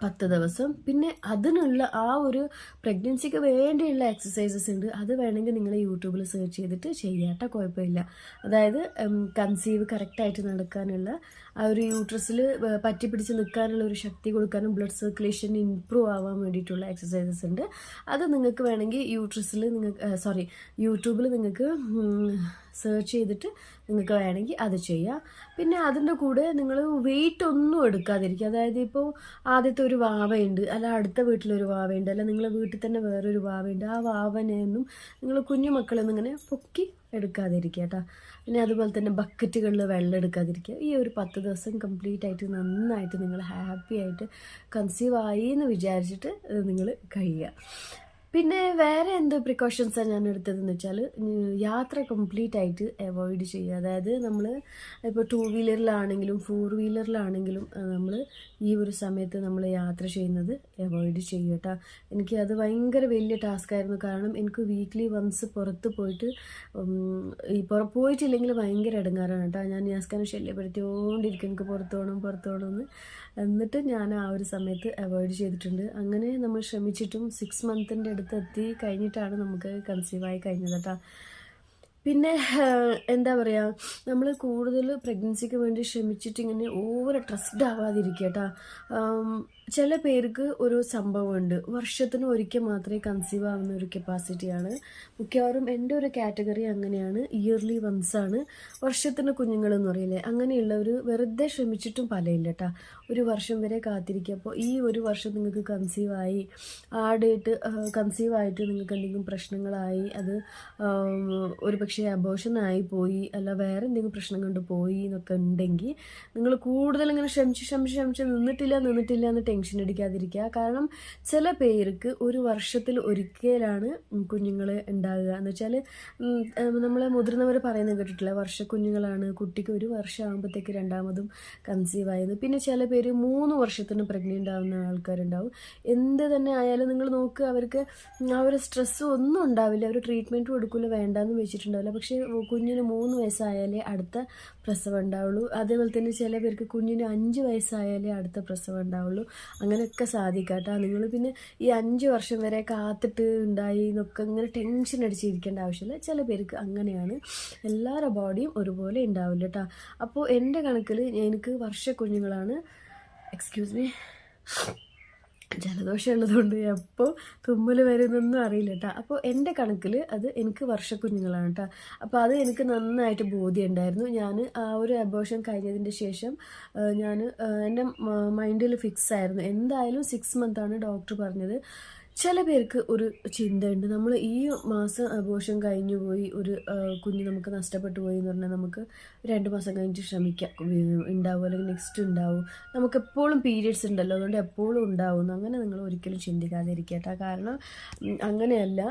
A: 10 ദിവസം. പിന്നെ അതിനുള്ള ആ ഒരു പ്രഗ്നൻസിക്ക് വേണ്ടിയുള്ള എക്സസൈസസ് ഉണ്ട്, അത് വേണമെങ്കിൽ നിങ്ങൾ യൂട്യൂബിൽ സെർച്ച് ചെയ്തിട്ട് ചെയ്യാട്ടോ, കുഴപ്പമില്ല. അതായത് കൺസീവ് കറക്റ്റായിട്ട് നടക്കാനുള്ള, ആ ഒരു യൂട്രസിൽ പറ്റിപ്പിടിച്ച് നിൽക്കാനുള്ള ഒരു ശക്തി കൊടുക്കാനും ബ്ലഡ് സർക്കുലേഷൻ ഇംപ്രൂവ് ആവാൻ വേണ്ടിയിട്ടുള്ള എക്സസൈസസ് ഉണ്ട്. അത് നിങ്ങൾക്ക് വേണമെങ്കിൽ യൂട്യൂബിൽ നിങ്ങൾക്ക് സെർച്ച് ചെയ്തിട്ട് നിങ്ങൾക്ക് വേണമെങ്കിൽ അത് ചെയ്യാം. പിന്നെ അതിൻ്റെ കൂടെ നിങ്ങൾ വെയിറ്റ് ഒന്നും എടുക്കാതിരിക്കുക. അതായത് ഇപ്പോൾ ആദ്യത്തെ ഒരു വാവയുണ്ട്, അല്ല അടുത്ത വീട്ടിലൊരു വാവയുണ്ട്, അല്ല നിങ്ങളെ വീട്ടിൽ തന്നെ വേറൊരു വാവയുണ്ട്, ആ വാവനെയൊന്നും നിങ്ങൾ കുഞ്ഞു മക്കളൊന്നും ഇങ്ങനെ പൊക്കി എടുക്കാതിരിക്കുക കേട്ടോ. പിന്നെ അതുപോലെ തന്നെ ബക്കറ്റുകളിൽ വെള്ളം എടുക്കാതിരിക്കുക. ഈ ഒരു 10 ദിവസം കംപ്ലീറ്റ് ആയിട്ട് നന്നായിട്ട് നിങ്ങൾ ഹാപ്പി ആയിട്ട് കൺസീവ് ആയി എന്ന് വിചാരിച്ചിട്ട് നിങ്ങൾ കഴിയുക. പിന്നെ വേറെ എന്ത് പ്രിക്കോഷൻസാണ് ഞാൻ എടുത്തതെന്ന് വെച്ചാൽ, യാത്ര കംപ്ലീറ്റ് ആയിട്ട് അവോയ്ഡ് ചെയ്യുക. അതായത് നമ്മൾ ഇപ്പോൾ 2 വീലറിലാണെങ്കിലും 4 വീലറിലാണെങ്കിലും നമ്മൾ ഈ ഒരു സമയത്ത് നമ്മൾ യാത്ര ചെയ്യുന്നത് അവോയ്ഡ് ചെയ്യുക കേട്ടോ. എനിക്ക് അത് ഭയങ്കര വലിയ ടാസ്ക് ആയിരുന്നു. കാരണം എനിക്ക് വീക്ക്ലി വൺസ് പുറത്ത് പോയിട്ട് പോയിട്ടില്ലെങ്കിൽ ഭയങ്കര ഇടങ്ങാറാണ് കേട്ടോ. ഞാൻ യാസ്കാനെ ശല്യപ്പെടുത്തിക്കൊണ്ടിരിക്കും, എനിക്ക് പുറത്ത് പോകണമെന്ന്. എന്നിട്ട് ഞാൻ ആ ഒരു സമയത്ത് അവോയ്ഡ് ചെയ്തിട്ടുണ്ട്. അങ്ങനെ നമ്മൾ ശ്രമിച്ചിട്ടും 6 മന്തിൻ്റെ അടുത്തെത്തി കഴിഞ്ഞിട്ടാണ് നമുക്ക് കൺസീവായി കഴിഞ്ഞത് കേട്ടോ. പിന്നെ എന്താ പറയുക, നമ്മൾ കൂടുതൽ പ്രഗ്നൻസിക്ക് വേണ്ടി ശ്രമിച്ചിട്ട് ഇങ്ങനെ ഓവർ ട്രസ്ഡ് ആവാതിരിക്കുക കേട്ടോ. ചില പേർക്ക് ഒരു സംഭവമുണ്ട്, വർഷത്തിന് ഒരിക്കൽ മാത്രമേ കൺസീവ് ആവുന്ന ഒരു കപ്പാസിറ്റിയാണ്. മിക്കവാറും എൻ്റെ ഒരു കാറ്റഗറി അങ്ങനെയാണ്, ഇയർലി വൺസാണ്. വർഷത്തിന് കുഞ്ഞുങ്ങളെന്ന് പറയില്ലേ, അങ്ങനെയുള്ളവർ വെറുതെ ശ്രമിച്ചിട്ടും ഫലമില്ല കേട്ടോ. ഒരു വർഷം വരെ കാത്തിരിക്കുക. അപ്പോൾ ഈ ഒരു വർഷം നിങ്ങൾക്ക് കൺസീവായി, ആ ഡേറ്റ് കൺസീവായിട്ട് നിങ്ങൾക്ക് എന്തെങ്കിലും പ്രശ്നങ്ങളായി, അത് ഒരു പക്ഷേ അബോർഷനായി പോയി, അല്ല വേറെ എന്തെങ്കിലും പ്രശ്നം കൊണ്ട് പോയി എന്നൊക്കെ ഉണ്ടെങ്കിൽ നിങ്ങൾ കൂടുതൽ ഇങ്ങനെ ശ്രമിച്ച് നിന്നിട്ടില്ല എന്ന് ടെൻഷൻ അടിക്കാതിരിക്കുക. കാരണം ചില പേർക്ക് ഒരു വർഷത്തിൽ ഒരിക്കലാണ് കുഞ്ഞുങ്ങൾ ഉണ്ടാകുക. എന്ന് വെച്ചാൽ നമ്മളെ മുതിർന്നവർ പറയുന്നത് കേട്ടിട്ടില്ല, കുഞ്ഞുങ്ങളാണ്, കുട്ടിക്ക് 1 വർഷം ആകുമ്പോഴത്തേക്ക് രണ്ടാമതും കൺസീവ് ആയത്. പിന്നെ ചില പേര് 3 വർഷത്തിന് പ്രഗ്നൻ്റ് ആവുന്ന ആൾക്കാരുണ്ടാവും. എന്ത് തന്നെ ആയാലും നിങ്ങൾ നോക്കുക, അവർക്ക് ആ ഒരു സ്ട്രെസ്സ് ഒന്നും ഉണ്ടാവില്ല, അവർ ട്രീറ്റ്മെൻറ്റ് കൊടുക്കില്ല, വേണ്ടാന്ന് വെച്ചിട്ടുണ്ടാവില്ല. പക്ഷേ കുഞ്ഞിന് 3 വയസ്സായാലേ അടുത്ത പ്രസവം ഉണ്ടാവുള്ളൂ. അതേപോലെ തന്നെ ചില പേർക്ക് കുഞ്ഞിന് 5 വയസ്സായാലേ അടുത്ത പ്രസവം ഉണ്ടാവുള്ളൂ. അങ്ങനെയൊക്കെ സാധിക്കാട്ടോ. നിങ്ങൾ പിന്നെ ഈ 5 വർഷം വരെ കാത്തിട്ട് ഉണ്ടായി എന്നൊക്കെ ഇങ്ങനെ ടെൻഷൻ അടിച്ചിരിക്കേണ്ട ആവശ്യമില്ല. ചില പേർക്ക് അങ്ങനെയാണ്, എല്ലാവരുടെ ബോഡിയും ഒരുപോലെ ഉണ്ടാവില്ല കേട്ടോ. അപ്പോൾ എൻ്റെ കണക്കിൽ എനിക്ക് കുഞ്ഞുങ്ങളാണ്, എക്സ്ക്യൂസ് മീ, ജലദോഷം ഉള്ളതുകൊണ്ട് എപ്പോൾ തുമ്മൽ വരുന്നൊന്നും അറിയില്ല കേട്ടോ. അപ്പോൾ എൻ്റെ കണക്കിൽ അത് എനിക്ക് കുഞ്ഞുങ്ങളാണ് കേട്ടോ. അപ്പോൾ അത് എനിക്ക് നന്നായിട്ട് ബോധ്യം ഉണ്ടായിരുന്നു. ഞാൻ ആ ഒരു അബോർഷൻ കഴിഞ്ഞതിൻ്റെ ശേഷം ഞാൻ എൻ്റെ മൈൻഡിൽ ഫിക്സ് ആയിരുന്നു, എന്തായാലും 6 മന്താണ് ഡോക്ടർ പറഞ്ഞത്. ചില പേർക്ക് ഒരു ചിന്തയുണ്ട്, നമ്മൾ ഈ മാസം അബോർഷൻ കഴിഞ്ഞു പോയി, ഒരു കുഞ്ഞ് നമുക്ക് നഷ്ടപ്പെട്ടു പോയി എന്ന് പറഞ്ഞാൽ നമുക്ക് 2 മാസം കഴിഞ്ഞിട്ട് ശ്രമിക്കാം, ഉണ്ടാവും, അല്ലെങ്കിൽ നെക്സ്റ്റ് ഉണ്ടാവും, നമുക്ക് എപ്പോഴും പീരിയഡ്സ് ഉണ്ടല്ലോ, അതുകൊണ്ട് എപ്പോഴും ഉണ്ടാവും. അങ്ങനെ നിങ്ങൾ ഒരിക്കലും ചിന്തിക്കാതെ ഇരിക്കട്ടെ. കാരണം അങ്ങനെയല്ല,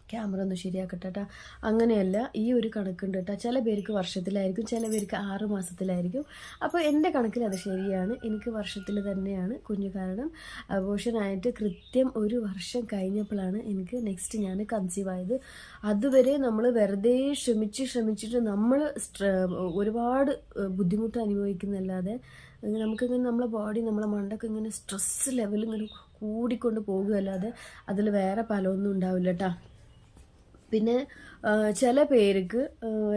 A: ക്യാമറ ഒന്ന് ശരിയാക്കട്ടെ കേട്ടോ. അങ്ങനെയല്ല, ഈ ഒരു കണക്കുണ്ട് കേട്ടോ. ചില പേർക്ക് വർഷത്തിലായിരിക്കും, ചില പേർക്ക് 6 മാസത്തിലായിരിക്കും. അപ്പോൾ എൻ്റെ കണക്കിൽ അത് ശരിയാണ്, എനിക്ക് വർഷത്തിൽ തന്നെയാണ് കുഞ്ഞ്. കാരണം അബോർഷനായിട്ട് കൃത്യം 1 വർഷം കഴിഞ്ഞപ്പോഴാണ് എനിക്ക് നെക്സ്റ്റ് ഞാൻ കൺസീവ് ആയത്. അതുവരെ നമ്മൾ വെറുതെ ശ്രമിച്ചിട്ട് നമ്മൾ ഒരുപാട് ബുദ്ധിമുട്ട് അനുഭവിക്കുന്നല്ലാതെ നമുക്കിങ്ങനെ നമ്മളെ ബോഡി, നമ്മളെ മണ്ടൊക്കെ ഇങ്ങനെ സ്ട്രെസ് ലെവൽ ഇങ്ങനെ കൂടിക്കൊണ്ട് പോകുകയല്ലാതെ അതിൽ വേറെ ഫലമൊന്നും ഉണ്ടാവില്ല കേട്ടോ. പിന്നെ ചില പേർക്ക്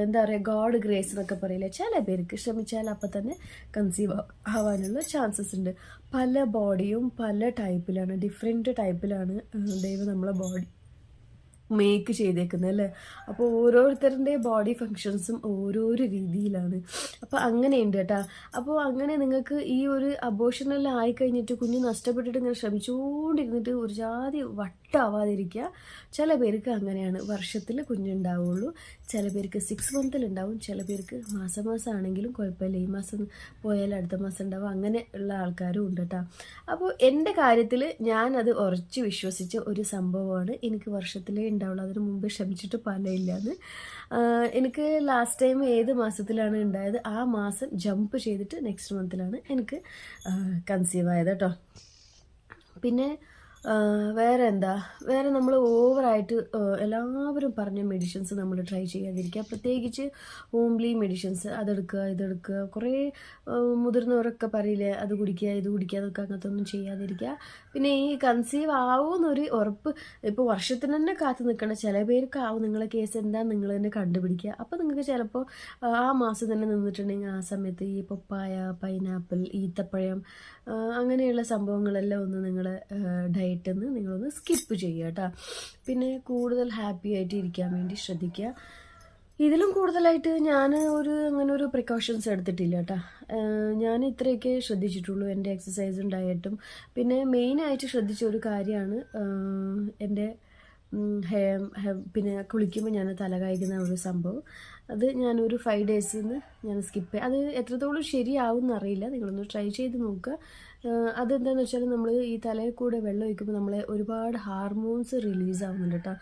A: എന്താ പറയുക, ഗോഡ് ഗ്രേസ് എന്നൊക്കെ പറയില്ലേ, ചില പേർക്ക് ശ്രമിച്ചാൽ അപ്പം തന്നെ കൺസീവ് ആവാനുള്ള ചാൻസസ് ഉണ്ട്. പല ബോഡിയും പല ടൈപ്പിലാണ്, ഡിഫറെൻറ്റ് ടൈപ്പിലാണ് ദൈവം നമ്മളെ ബോഡി മേക്ക് ചെയ്തേക്കുന്നത് അല്ലേ. അപ്പോൾ ഓരോരുത്തരുടെ ബോഡി ഫങ്ഷൻസും ഓരോരോ രീതിയിലാണ്. അപ്പോൾ അങ്ങനെയുണ്ട് കേട്ടോ. അപ്പോൾ അങ്ങനെ നിങ്ങൾക്ക് ഈ ഒരു അബോർഷനെല്ലാം ആയിക്കഴിഞ്ഞിട്ട് കുഞ്ഞ് നഷ്ടപ്പെട്ടിട്ട് ഇങ്ങനെ ശ്രമിച്ചുകൊണ്ടിരുന്നിട്ട് ഒരു ജാതി വട്ടാവാതിരിക്കുക. ചില പേർക്ക് അങ്ങനെയാണ്, വർഷത്തിൽ കുഞ്ഞുണ്ടാവുള്ളൂ. ചില പേർക്ക് 6 മന്തിലുണ്ടാവും, ചില പേർക്ക് മാസം ആണെങ്കിലും കുഴപ്പമില്ല, ഈ മാസം പോയാൽ അടുത്ത മാസം ഉണ്ടാവും, അങ്ങനെ ഉള്ള ആൾക്കാരും ഉണ്ട് കേട്ടോ. അപ്പോൾ എൻ്റെ കാര്യത്തിൽ ഞാനത് ഉറച്ച് വിശ്വസിച്ച ഒരു സംഭവമാണ്. എനിക്ക് വർഷത്തിലേ ഉണ്ടാവുള്ളൂ, അതിന് മുമ്പ് ശ്രമിച്ചിട്ട് ഫലമില്ലാന്ന്. എനിക്ക് ലാസ്റ്റ് ടൈം ഏത് മാസത്തിലാണ് ഉണ്ടായത് ആ മാസം ജമ്പ് ചെയ്തിട്ട് നെക്സ്റ്റ് മന്തിലാണ് എനിക്ക് കൺസീവ് ആയത് കേട്ടോ. പിന്നെ വേറെ നമ്മൾ ഓവറായിട്ട് എല്ലാവരും പറഞ്ഞ മെഡിസിൻസ് നമ്മൾ ട്രൈ ചെയ്യാതിരിക്കുക. പ്രത്യേകിച്ച് ഹോംലി മെഡിസിൻസ്, അതെടുക്കുക ഇതെടുക്കുക, കുറേ മുതിർന്നവരൊക്കെ പറയില്ലേ അത് കുടിക്കുക ഇത് കുടിക്കുക, അതൊക്കെ അങ്ങനത്തെ ഒന്നും ചെയ്യാതിരിക്കുക. പിന്നെ ഈ കൺസീവ് ആവുമെന്നൊരു ഉറപ്പ് ഇപ്പോൾ വർഷത്തിന് തന്നെ കാത്തു നിൽക്കണം. ചില പേർക്ക് ആവും, നിങ്ങളെ കേസ് എന്താണെന്ന് നിങ്ങൾ തന്നെ കണ്ടുപിടിക്കുക. അപ്പോൾ നിങ്ങൾക്ക് ചിലപ്പോൾ ആ മാസം തന്നെ നിന്നിട്ടുണ്ടെങ്കിൽ ആ സമയത്ത് ഈ പപ്പായ, പൈനാപ്പിൾ, ഈത്തപ്പഴം അങ്ങനെയുള്ള സംഭവങ്ങളെല്ലാം ഒന്ന് നിങ്ങളെ ഡയറ്റിൽ നിന്ന് നിങ്ങളൊന്ന് സ്കിപ്പ് ചെയ്യുക കേട്ടോ. പിന്നെ കൂടുതൽ ഹാപ്പി ആയിട്ട് ഇരിക്കാൻ വേണ്ടി ശ്രദ്ധിക്കുക. ഇതിലും കൂടുതലായിട്ട് ഞാൻ അങ്ങനെ ഒരു പ്രിക്കോഷൻസ് എടുത്തിട്ടില്ല കേട്ടോ. ഞാൻ ഇത്രയൊക്കെ ശ്രദ്ധിച്ചിട്ടുള്ളൂ, എൻ്റെ എക്സസൈസും ഡയറ്റും. പിന്നെ മെയിനായിട്ട് ശ്രദ്ധിച്ച ഒരു കാര്യമാണ് എൻ്റെ പിന്നെ കുളിക്കുമ്പോൾ ഞാൻ തല കായ്ക്കുന്ന ഒരു സംഭവം. അത് ഞാനൊരു 5 ഡേയ്സിൽ നിന്ന് ഞാൻ സ്കിപ്പ് ചെയ്യും. അത് എത്രത്തോളം ശരിയാവും എന്നറിയില്ല, നിങ്ങളൊന്ന് ട്രൈ ചെയ്ത് നോക്കുക. അതെന്താണെന്ന് വെച്ചാൽ നമ്മൾ ഈ തലയിൽ കൂടെ വെള്ളം ഒഴിക്കുമ്പോൾ നമ്മളെ ഒരുപാട് ഹാർമോൺസ് റിലീസ് ആവുന്നുണ്ട് കേട്ടോ.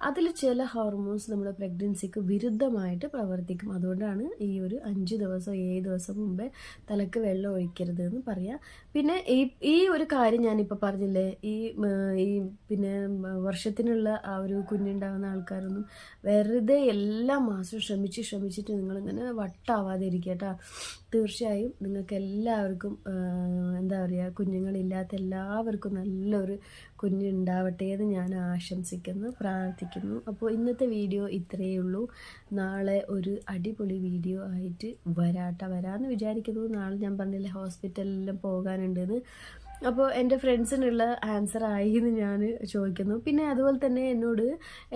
A: അതിൽ ചില ഹോർമോൺസ് നമ്മുടെ പ്രഗ്നൻസിക്ക് വിരുദ്ധമായിട്ട് പ്രവർത്തിക്കും. അതുകൊണ്ടാണ് ഈ ഒരു 5 ദിവസം 7 ദിവസം മുമ്പേ തലക്ക് വെള്ളം ഒഴിക്കരുത് എന്ന് പറയാം. പിന്നെ ഈ ഒരു കാര്യം ഞാനിപ്പോൾ പറഞ്ഞില്ലേ, ഈ പിന്നെ വർഷത്തിനുള്ള ആ ഒരു കുഞ്ഞുണ്ടാകുന്ന ആൾക്കാരൊന്നും വെറുതെ എല്ലാ മാസവും ശ്രമിച്ചിട്ട് നിങ്ങളിങ്ങനെ വട്ടാവാതിരിക്കുക കേട്ടോ. തീർച്ചയായും നിങ്ങൾക്ക് എല്ലാവർക്കും എന്താ പറയുക, കുഞ്ഞുങ്ങളില്ലാത്ത എല്ലാവർക്കും നല്ലൊരു കുഞ്ഞുണ്ടാവട്ടെ എന്ന് ഞാൻ ആശംസിക്കുന്നു, പ്രാർത്ഥിക്കുന്നു. അപ്പോൾ ഇന്നത്തെ വീഡിയോ ഇത്രയേ ഉള്ളൂ. നാളെ ഒരു അടിപൊളി വീഡിയോ ആയിട്ട് വരാമെന്ന് വിചാരിക്കുന്നു. നാളെ ഞാൻ പറഞ്ഞില്ലേ ഹോസ്പിറ്റലിലെല്ലാം പോകാനുണ്ടെന്ന്. അപ്പോൾ എൻ്റെ ഫ്രണ്ട്സിനുള്ള ആൻസർ ആയി എന്ന് ഞാൻ ചോദിക്കുന്നു. പിന്നെ അതുപോലെ തന്നെ എന്നോട്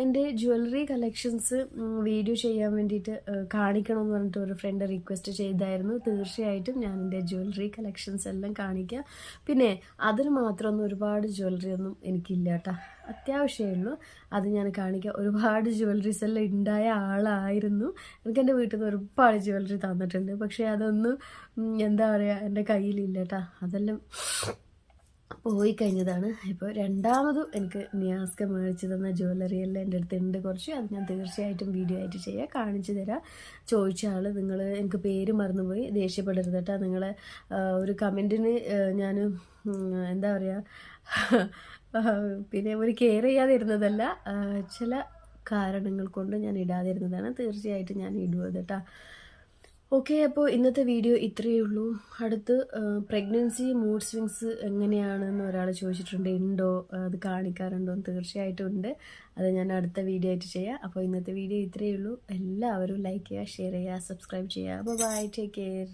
A: എൻ്റെ ജ്വല്ലറി കളക്ഷൻസ് വീഡിയോ ചെയ്യാൻ വേണ്ടിയിട്ട് കാണിക്കണമെന്ന് പറഞ്ഞിട്ട് ഒരു ഫ്രണ്ട് റിക്വസ്റ്റ് ചെയ്തായിരുന്നു. തീർച്ചയായിട്ടും ഞാൻ എൻ്റെ ജ്വല്ലറി കളക്ഷൻസ് എല്ലാം കാണിക്കാം. പിന്നെ അതിന് മാത്രമൊന്നും ഒരുപാട് ജ്വല്ലറി ഒന്നും എനിക്കില്ല കേട്ടോ, അത്യാവശ്യമേ ഉള്ളൂ, അത് ഞാൻ കാണിക്കാം. ഒരുപാട് ജ്വല്ലറീസ് എല്ലാം ഉണ്ടായ ആളായിരുന്നു. എനിക്ക് എൻ്റെ വീട്ടിൽ നിന്ന് ഒരുപാട് ജ്വല്ലറി തന്നിട്ടുണ്ട്, പക്ഷേ അതൊന്നും എന്താ പറയുക എൻ്റെ കയ്യിലില്ല കേട്ടോ. അതെല്ലാം പോയി കഴിഞ്ഞതാണ്. ഇപ്പോൾ രണ്ടാമതും എനിക്ക് നിയാസ്ക മേടിച്ച് തന്ന ജ്വല്ലറി എല്ലാം എൻ്റെ അടുത്തുണ്ട് കുറച്ച്. അത് ഞാൻ തീർച്ചയായിട്ടും വീഡിയോ ആയിട്ട് ചെയ്യാം, കാണിച്ചു തരാം. ചോദിച്ച ആൾ നിങ്ങൾ എനിക്ക് പേര് മറന്നുപോയി, ദേഷ്യപ്പെടരുത് കേട്ടോ. നിങ്ങളെ ഒരു കമൻറ്റിന് ഞാൻ എന്താ പറയുക പിന്നെ ഒരു കെയർ ചെയ്യാതിരുന്നതല്ല, ചില കാരണങ്ങൾ കൊണ്ട് ഞാൻ ഇടാതിരുന്നതാണ്. തീർച്ചയായിട്ടും ഞാൻ ഇടുന്നത് കേട്ടോ. ഓക്കെ, അപ്പോൾ ഇന്നത്തെ വീഡിയോ ഇത്രയേ ഉള്ളൂ. അടുത്ത് പ്രഗ്നൻസി മൂഡ് സ്വിങ്സ് എങ്ങനെയാണെന്ന് ഒരാൾ ചോദിച്ചിട്ടുണ്ട്, ഉണ്ടോ അത് കാണിക്കാറുണ്ടോ എന്ന്. തീർച്ചയായിട്ടും ഉണ്ട്, അത് ഞാൻ അടുത്ത വീഡിയോ ആയിട്ട് ചെയ്യാം. അപ്പോൾ ഇന്നത്തെ വീഡിയോ ഇത്രയേ ഉള്ളൂ. എല്ലാവരും ലൈക്ക് ചെയ്യുക, ഷെയർ ചെയ്യുക, സബ്സ്ക്രൈബ് ചെയ്യുക. Bye, take care.